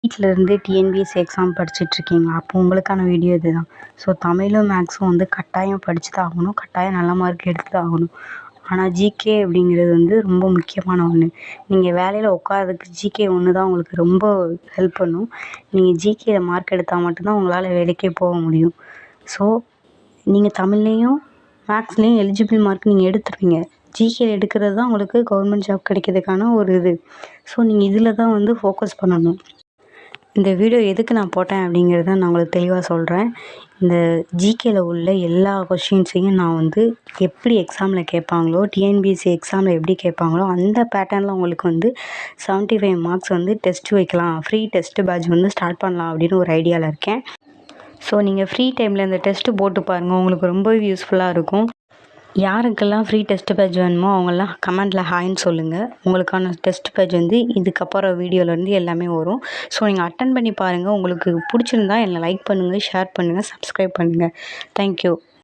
வீட்டிலேருந்து TNPSC exam படிச்சுட்ருக்கீங்களா? அப்போ உங்களுக்கான வீடியோ இதுதான். ஸோ தமிழும் மேக்ஸும் வந்து கட்டாயம் படிச்சு தான் ஆகணும். கட்டாயம் நல்ல மார்க் எடுத்து தான் ஆகணும். ஆனால் ஜிகே அப்படிங்கிறது வந்து ரொம்ப முக்கியமான ஒன்று. நீங்கள் வேலையில் உட்கார்றதுக்கு ஜிகே ஒன்று தான் உங்களுக்கு ரொம்ப ஹெல்ப் பண்ணும். நீங்கள் ஜிகேல மார்க் எடுத்தால் மட்டும்தான் உங்களால் வேலைக்கே போக முடியும். ஸோ நீங்கள் தமிழ்லேயும் மேக்ஸ்லேயும் எலிஜிபிள் மார்க் நீங்கள் எடுத்துருவீங்க. ஜிகேல எடுக்கிறது தான் உங்களுக்கு கவர்மெண்ட் ஜாப் கிடைக்கிறதுக்கான ஒரு இது. ஸோ நீங்கள் இதில் தான் வந்து ஃபோக்கஸ் பண்ணணும். இந்த வீடியோ எதுக்கு நான் போட்டேன் அப்படிங்கிறத நான் உங்களுக்கு தெளிவாக சொல்கிறேன். இந்த ஜிகேல உள்ள எல்லா கொஷின்ஸையும் நான் வந்து எப்படி எக்ஸாமில் கேட்பாங்களோ, டிஎன்பிஎஸ்சி எக்ஸாமில் எப்படி கேட்பாங்களோ அந்த பேட்டர்னில் உங்களுக்கு வந்து 75 மார்க்ஸ் வந்து டெஸ்ட் வைக்கலாம். ஃப்ரீ டெஸ்ட்டு பேட்ச் வந்து ஸ்டார்ட் பண்ணலாம் அப்படின்னு ஒரு ஐடியாவில் இருக்கேன். ஸோ நீங்கள் ஃப்ரீ டைமில் இந்த டெஸ்ட்டு போட்டு பாருங்கள். உங்களுக்கு ரொம்பவே யூஸ்ஃபுல்லாக இருக்கும். யாருக்கெல்லாம் ஃப்ரீ டெஸ்ட் பேட்ச் வேணுமோ அவங்கெல்லாம் கமெண்ட்டில் ஹாய்ன்னு சொல்லுங்கள். உங்களுக்கான டெஸ்ட் பேட்ச் வந்து இதுக்கப்புறம் வீடியோலேருந்து எல்லாமே வரும். ஸோ நீங்கள் அட்டெண்ட் பண்ணி பாருங்கள். உங்களுக்கு பிடிச்சிருந்தா என்னை லைக் பண்ணுங்கள், ஷேர் பண்ணுங்கள், சப்ஸ்கிரைப் பண்ணுங்கள். தேங்க்யூ.